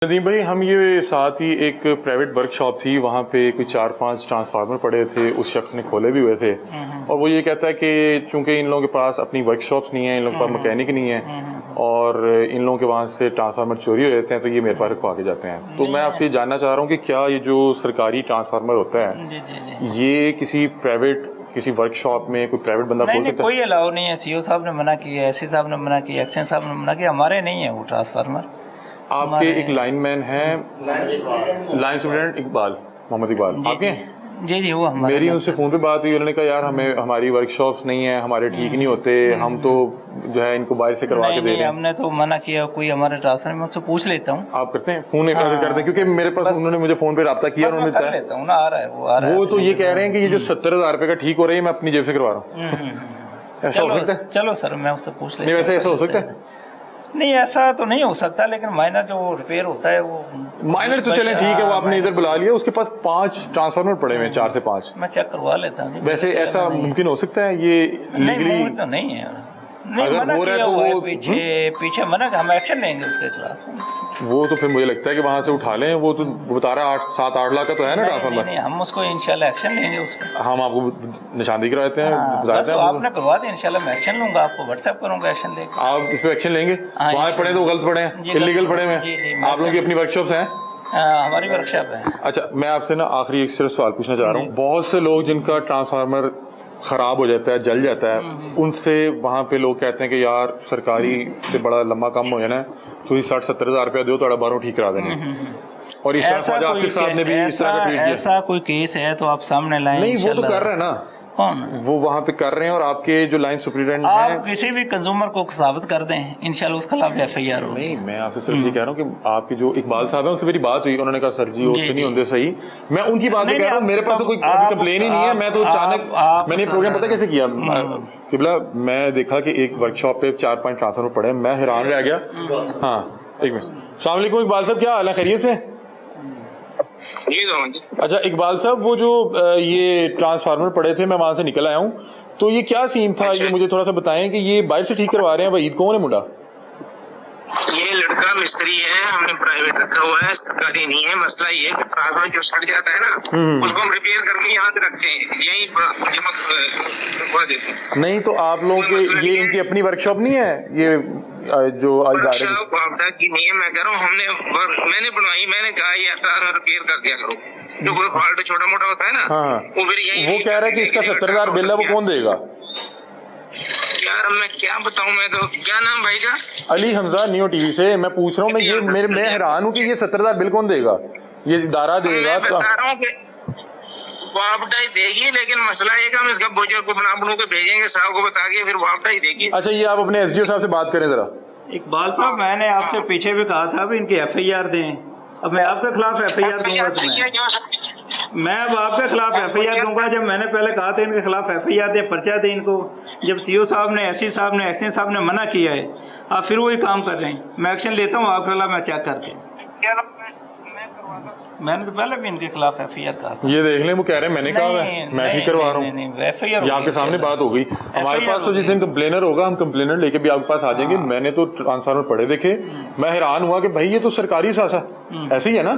नदीम भाई, हम ये साथ ही एक प्राइवेट वर्कशॉप थी, वहाँ पे कोई 4-5 ट्रांसफार्मर पड़े थे, उस शख्स ने खोले भी हुए थे और वो ये कहता है कि चूंकि इन लोगों के पास अपनी वर्कशॉप्स नहीं है, इन लोगों के पास मैकेनिक नहीं है और इन लोगों के वहाँ से ट्रांसफार्मर चोरी हो जाते हैं, तो ये मेरे पास रखवा के जाते हैं। तो मैं आपसे जानना चाह रहा हूँ कि क्या ये जो सरकारी ट्रांसफार्मर होता है ये किसी वर्कशॉप में कोई प्राइवेट बंदा खोल सकता है? कोई अलाउ नहीं है। सीओ साहब ने मना किया, एससी साहब ने मना किया, एक्शन साहब ने मना किया, हमारे नहीं है वो ट्रांसफार्मर। आपके एक लाइनमैन है, लाइन सुपरिटेंडेंट इकबाल, मोहम्मद इकबाल, आपके हैं? जी वो हमारे। मेरी उनसे फ़ोन पे बात हुई, उन्होंने कहा यार हमें हमारी वर्कशॉप्स नहीं है, हमारे ठीक नहीं होते, हम तो जो है इनको बाहर से करवा के दे रहे हैं। हमने तो मना किया, कोई हमारे ट्रांसफर में उससे पूछ लेता हूँ। आप करते हैं फ़ोन करते हैं? क्योंकि मेरे पास उन्होंने मुझे फ़ोन पे रब्ता किया, उन्होंने कर लेता हूँ ना, आ रहा है वो आ रहा है। वो तो ये कह रहे हैं कि ये जो 70,000 रुपये का ठीक हो रहा है मैं अपनी जेब से करवा रहा हूँ। ऐसा हो सकता है? चलो सर, मैं उससे पूछ लेता हूँ। नहीं, वैसे ऐसा हो सकता है? नहीं, ऐसा तो नहीं हो सकता, लेकिन माइनर जो रिपेयर होता है वो माइनर तो चलें ठीक है, वो आपने इधर बुला लिया, उसके पास 5 ट्रांसफार्मर पड़े हुए हैं, 4 से 5। मैं चेक करवा लेता हूँ। वैसे ऐसा मुमकिन हो सकता है? ये लीगली तो नहीं है, अगर हो रहा है तो वो पीछे मना, हम एक्शन लेंगे उसके खिलाफ। वो तो फिर मुझे लगता है कि वहाँ से उठा लें, वो तो बता रहा है 7-8 लाख का तो है ना ट्रांसफार्मर। नहीं, हम उसको इंशाल्लाह एक्शन लेंगे उस पर। हम आपको निशानदेही कराते हैं, बस आपने करवा दिया, इंशाल्लाह मैं एक्शन लूंगा, आपको व्हाट्सएप करूंगा एक्शन लेकर। आप इस पर एक्शन लेंगे? वहाँ पड़े तो गलत पड़े हैं, इलीगल पड़े हैं। आप लोगों की अपनी वर्कशॉप्स हैं? हमारी वर्कशॉप है। अच्छा, मैं आपसे ना आखिरी एक सिर्फ सवाल पूछना चाह रहा हूँ। बहुत से लोग जिनका ट्रांसफार्मर खराब हो जाता है, जल जाता है, उनसे वहाँ पे लोग कहते हैं कि यार सरकारी से बड़ा लम्बा काम हो जाना है, तो 60-70 हज़ार रुपया दो तो बाहरों ठीक करा देंगे। और इस आसिफ साहब ने भी इस तरह का ट्वीट किया। ऐसा कोई केस है तो आप सामने लाएं। नहीं, वो तो कर रहे हैं ना। कौन? वो वहाँ पे कर रहे हैं और आपके जो लाइन सुपरिटेंडेंट हैं, आप किसी भी कंज्यूमर को साबित कर दें, इंशाल्लाह उसके खिलाफ FIR होगी। नहीं, मैं आपसे सिर्फ ये कह रहा हूँ कि आपके जो इकबाल साहब हैं उनसे मेरी बात हुई, उन्होंने कहा सर जी वो नहीं होते सही। मैं उनकी बात कह रहा हूँ, मेरे पास तो कोई कंप्लेन ही नहीं है। मैं तो अचानक मैंने प्रोग्राम पता कैसे किया किबला, मैं देखा कि एक वर्कशॉप पे 4-5 ट्रांसफार्मर पड़े, मैं हैरान रह गया। हाँ, एक मिनट। अस्सलाम वालेकुम इकबाल साहब, क्या हाल है, खैरियत से? अच्छा इकबाल साहब, वो जो ये ट्रांसफार्मर पड़े थे, मैं वहां से निकल आया हूँ, तो ये क्या सीन था? ये मुझे थोड़ा सा बताएं कि ये बाहर से ठीक करवा रहे हैं, वहीद कौन है मुंडा? ये लड़का मिस्त्री है, हमने प्राइवेट रखा हुआ है, सरकारी नहीं है। मसला ये है कि ट्रांसफार्मर जो सड़ जाता है ना, उसको हम रिपेयर करके यहाँ पे रखते हैं, यही जमा देते हैं। नहीं तो आप लोगों के ये इनकी अपनी वर्कशॉप नहीं है? ये जो वर्कशॉप की नहीं है, मैं कह रहा हूँ मैंने बनवाई, मैंने कहा ये ट्रांसफार्मर रिपेयर कर दिया करो, जो कोई फॉल्ट छोटा मोटा होता है ना। हाँ, वो फिर यही वो कह रहा है कि इसका 70,000 बिल है, वो कौन देगा? यार मैं क्या बताऊं, मैं तो, क्या नाम भाई का? अली हमजा, नियो टीवी से मैं पूछ रहा हूँ। मैं हैरान हूँ कि ये 70,000 बिल कौन देगा? ये इदारा देगा? मैं बता रहा हूँ कि वापस देगी, लेकिन मसला एक हम इसका बोझ को बना के भेजेंगे, साहब को बता के, फिर वापस देगी। अच्छा, ये आप अपने SDO साहब से बात करें जरा। इकबाल साहब, मैंने आपसे पीछे भी कहा था इनकी FIR दें। अब मैं आपके खिलाफ FIR दूंगा मैं अब आपके खिलाफ FIR दूंगा। जब मैंने पहले कहा था इनके खिलाफ FIR दे, पर्चा दे इनको, जब CO साहब ने, SC साहब ने, एक्शन साहब ने मना किया है, आप फिर वही काम कर रहे हैं। मैं एक्शन लेता हूँ आपके खिलाफ, मैं चेक करके। मैंने तो पहले भी इनके खिलाफ FIR कहा था। ये देख लें, वो कह रहे हैं मैंने कहा मैं ठीक करवा रहा हूँ। FIR आपके सामने बात हो गई। हमारे पास तो जिस दिन कंप्लेनर होगा, हम कंप्लेनर लेके भी आपके पास आ जाएंगे। मैंने तो ट्रांसफार्मर पढ़े देखे, मैं हैरान हुआ कि भाई ये तो सरकारी सासा ऐसे ही है ना,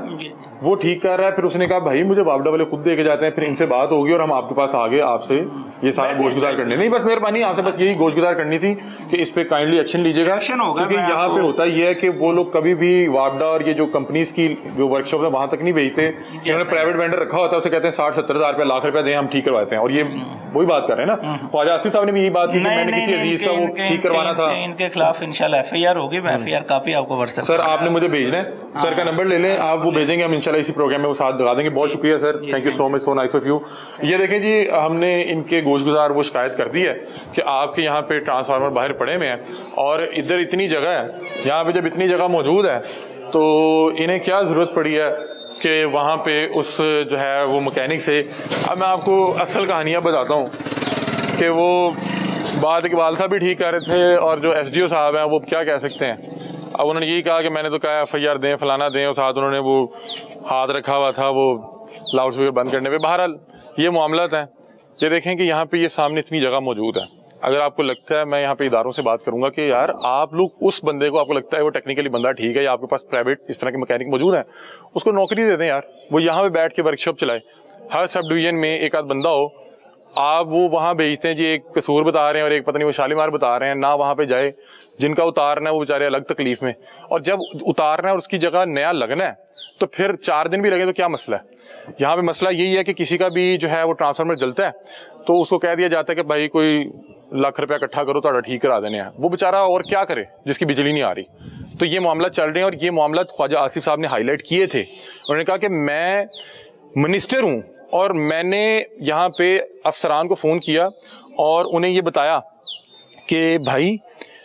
वो ठीक कर रहा है। फिर उसने कहा भाई मुझे वापडा वाले खुद दे के जाते हैं। फिर इनसे बात होगी और हम आपके पास आ गए, आपसे ये सारा गोशगुजार करने। नहीं, बस मेहरबानी आपसे बस यही गोशगुजार करनी थी कि इस पे काइंडली एक्शन लीजिएगा, क्योंकि यहाँ पे होता ये है कि वो लोग कभी भी वापडा और ये जो कंपनीज की जो वर्कशॉप है वहां तक नहीं भेजते। जिन्होंने प्राइवेट वेंडर रखा होता है उसे कहते हैं 60-70 हज़ार रुपया, लाख रुपया दें, हम ठीक करवाते हैं। और ये वही बात कर रहे हैं ना। ख्वाजा आसिफ साहब ने भी यही बात की कि मैंने किसी अजीज का वो ठीक करवाना था। इनके खिलाफ इंशाल्लाह FIR होगी। मैं FIR कॉपी आपको व्हाट्सएप। सर आपने मुझे भेजना है, सर का नंबर ले लें, आप वो भेजेंगे, हम इंशाल्लाह इसी प्रोग्राम में वो साथ लगा देंगे। बहुत शुक्रिया sir, thank you so much, so nice of you. ये देखें जी, हमने इनके गोशगुजार वो शिकायत कर दी है कि आपके यहाँ पे ट्रांसफार्मर बाहर पड़े हुए हैं और इधर इतनी जगह है। यहाँ पे जब इतनी जगह मौजूद है तो इन्हें क्या ज़रूरत पड़ी है कि वहाँ पे उस जो है वो मैकेनिक से। अब मैं आपको असल कहानियाँ बताता हूँ कि वो बात इकबाल साहब भी ठीक कर रहे थे और जो SDO साहब हैं वो क्या कह सकते हैं। अब उन्होंने यही कहा कि मैंने तो कहा FIR दें, फलाना दें, और साथ उन्होंने वो हाथ रखा हुआ था वो लाउड स्पीकर बंद करने पे। बहरहाल ये मामला है। ये देखें कि यहाँ पे ये सामने इतनी जगह मौजूद है, अगर आपको लगता है, मैं यहाँ पे इदारों से बात करूंगा कि यार आप लोग उस बंदे को, आपको लगता है वो टेक्निकली बंदा ठीक है या आपके पास प्राइवेट इस तरह के मैकेनिक मौजूद है, उसको नौकरी दे दें यार, वो यहाँ पे बैठ के वर्कशॉप चलाए। हर सब डिवीजन में एक आध बंदा हो, आप वो वहाँ भेजते हैं जी, एक कसूर बता रहे हैं और एक पता नहीं वो शालीमार बता रहे हैं, ना वहाँ पे जाए। जिनका उतारना है वो बेचारे अलग तकलीफ में, और जब उतारना है और उसकी जगह नया लगना है तो फिर 4 दिन भी लगे तो क्या मसला है। यहाँ पे मसला यही है कि किसी का भी जो है वो ट्रांसफार्मर जलता है तो उसको कह दिया जाता है कि भाई कोई लाख रुपया इकट्ठा करो तो ठीक करा देने हैं। वो बेचारा और क्या करे जिसकी बिजली नहीं आ रही। तो ये मामला चल रहे हैं और ये मामला ख्वाजा आसिफ साहब ने हाईलाइट किए थे। उन्होंने कहा कि मैं मिनिस्टर हूँ और मैंने यहाँ पे अफसरान को फ़ोन किया और उन्हें ये बताया कि भाई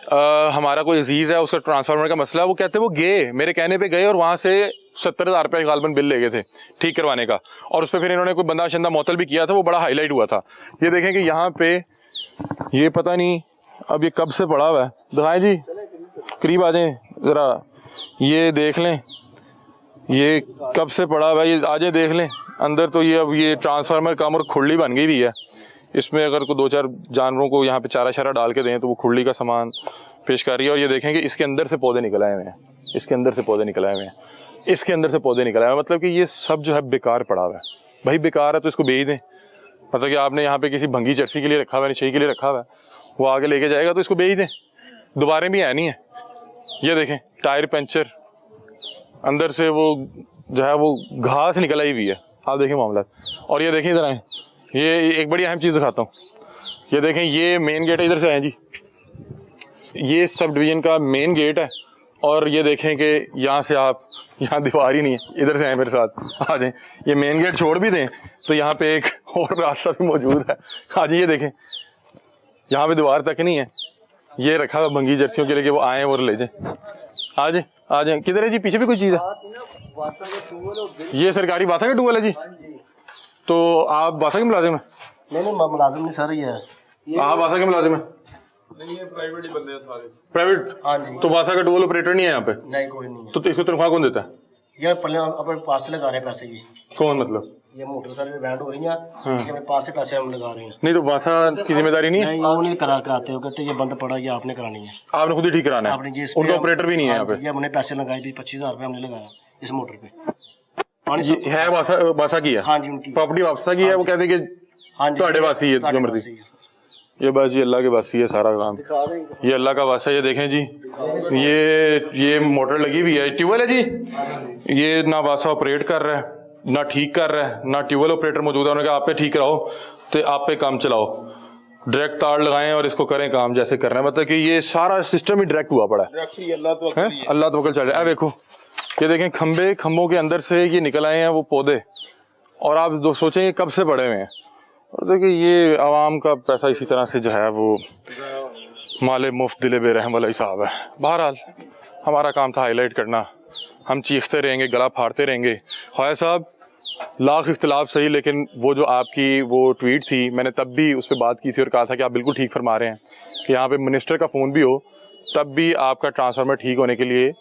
हमारा कोई अजीज़ है, उसका ट्रांसफार्मर का मसला है। वो कहते वो गए, मेरे कहने पे गए और वहाँ से 70,000 रुपये गालबन बिल ले गए थे ठीक करवाने का, और उस पर फिर इन्होंने कोई बंदा शंदा मुअत्तल भी किया था, वो बड़ा हाईलाइट हुआ था। ये देखें कि यहाँ पे ये पता नहीं अब ये कब से पड़ा हुआ है। दिखाएं जी, करीब आ जाएं ज़रा, ये देख लें ये कब से पड़ा हुआ है, ये आ जाए देख लें अंदर। तो ये अब ये ट्रांसफार्मर कम और खुरली बन गई भी है। इसमें अगर कोई 2-4 जानवरों को यहाँ पे चारा शारा डाल के दें तो वो खुरली का सामान पेश कर रही है। और ये देखें कि इसके अंदर से पौधे निकल आए हुए हैं, इसके अंदर से पौधे निकल आए हुए हैं, इसके अंदर से पौधे निकल आए हुए हैं। मतलब कि ये सब जो है बेकार पड़ा हुआ है। भाई बेकार है तो इसको बेच दें। मतलब कि आपने यहाँ पे किसी भंगी चर्सी के लिए रखा हुआ है, निशाई के लिए रखा हुआ है, वो आगे लेके जाएगा तो इसको बेच दें, दोबारा भी है नहीं है। ये देखें टायर पंचर, अंदर से वो जो है वो घास निकल आई हुई है। आप देखें मामला। और ये देखें इधर आए, ये एक बड़ी अहम चीज़ दिखाता हूँ। ये देखें ये मेन गेट है, इधर से आए जी, ये सब डिवीज़न का मेन गेट है। और ये देखें कि यहाँ से आप, यहाँ दीवार ही नहीं है, इधर से आए मेरे साथ आ जाएं। ये मेन गेट छोड़ भी दें तो यहाँ पे एक और रास्ता भी मौजूद है। हाँ जी, ये देखें यहाँ पे दीवार तक नहीं है, ये रखा हुआ भंगी जर्सियों के लिए कि वो आए और ले जाएं। आ जाए आ जाए। किधर है जी, पीछे भी कोई चीज़ है? ये सरकारी बासा का टूबल है जी। तो आप बासा के मुलाजिम हैं? नहीं मुलाजिम नहीं सर, ये हाँ बासा के मुलाजिम है। नहीं, ये प्राइवेट ही बंदे हैं सारे। प्राइवेट? हाँ जी। तो बासा का टूबल ऑपरेटर नहीं है यहाँ पे? नहीं कोई नहीं है। तो इसको तनख्वाह कौन देता है? यार पहले अपने पास से लगा रहे हैं पैसे की। कौन मतलब? ये मोटर सर्विस बैंड हो रही है, ये अपने पास से पैसे हम लगा रहे हैं। नहीं तो बासा की जिम्मेदारी नहीं है? नहीं वो नहीं करा कराते हो, कहते ये बंद पड़ा, ये आपने करानी है, आपने खुद ही ठीक कराना आपने है? ये उनका ऑपरेटर भी नहीं है यहाँ पे? ये हमने पैसे लगाए भी 25,000 रुपये हमने लगाया इस मोटर पे। ये है बासा की है? हाँ जी उनकी प्रॉपर्टी वापसा की है। वो कहते हैं कि हाँ जी ਤੁਹਾਡੇ वासी है जो मर्जी। ये बस ये अल्लाह के वासी है सारा काम, ये अल्लाह का वास्ता है। ये देखें जी, ये मोटर लगी हुई है, ट्यूबवेल है जी। ये ना वासा ऑपरेट कर रहा है, ना ठीक कर रहा है, ना ट्यूबवेल ऑपरेटर मौजूद है। उन्होंने कहा आप पे ठीक कराओ तो आप पे काम चलाओ, डायरेक्ट तार लगाएं और इसको करें काम जैसे करना है। मतलब कि ये सारा सिस्टम ही डायरेक्ट हुआ पड़ा है। अल्लाह तवक्कल चल रहा है। देखो ये देखें खंभों के अंदर से ये निकल आए हैं वो पौधे, और आप सोचें ये कब से पड़े हुए हैं। और देखिए ये आवाम का पैसा इसी तरह से जो है वो माले मुफ्त दिले बेरहम वाला हिसाब है। बहरहाल हमारा काम था हाईलाइट करना, हम चीखते रहेंगे, गला फाड़ते रहेंगे। ख्वाजा साहब लाख इख्तलाफ सही, लेकिन वो जो आपकी वो ट्वीट थी, मैंने तब भी उस पर बात की थी और कहा था कि आप बिल्कुल ठीक फरमा रहे हैं कि यहाँ पे मिनिस्टर का फ़ोन भी हो तब भी आपका ट्रांसफार्मर ठीक होने के लिए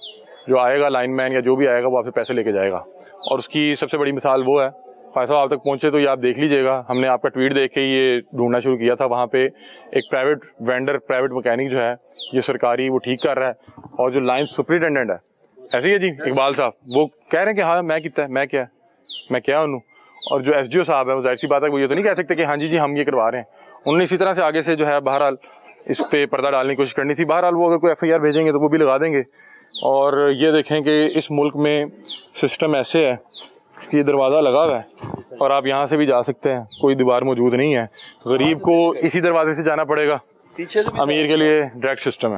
जो आएगा लाइनमैन या जो भी आएगा वो आपसे पैसे लेके जाएगा। और उसकी सबसे बड़ी मिसाल वो है, ख्वाजा साहब आप तक पहुँचे तो ये आप देख लीजिएगा, हमने आपका ट्वीट देख के ये ढूंढना शुरू किया था। वहाँ पे एक प्राइवेट वेंडर, प्राइवेट मैकेनिक जो है ये सरकारी वो ठीक कर रहा है, और जो लाइन सुपरिटेंडेंट है ऐसे ही है जी इकबाल साहब, वो कह रहे हैं कि हाँ मैं कितना है, मैं क्या हूँ। और जो SDO साहब है वो जाहिर सी बात है वो ये तो नहीं कह सकते कि हाँ जी हम ये करवा रहे हैं। उन्होंने इसी तरह से आगे से जो है बहरहाल इस पे पर्दा डालने की कोशिश करनी थी। बहरहाल वो अगर कोई FIR भेजेंगे तो वो भी लगा देंगे। और ये देखें कि इस मुल्क में सिस्टम ऐसे है कि दरवाज़ा लगा हुआ है और आप यहाँ से भी जा सकते हैं, कोई दीवार मौजूद नहीं है। गरीब को इसी दरवाजे से जाना पड़ेगा, अमीर के लिए डायरेक्ट सिस्टम है।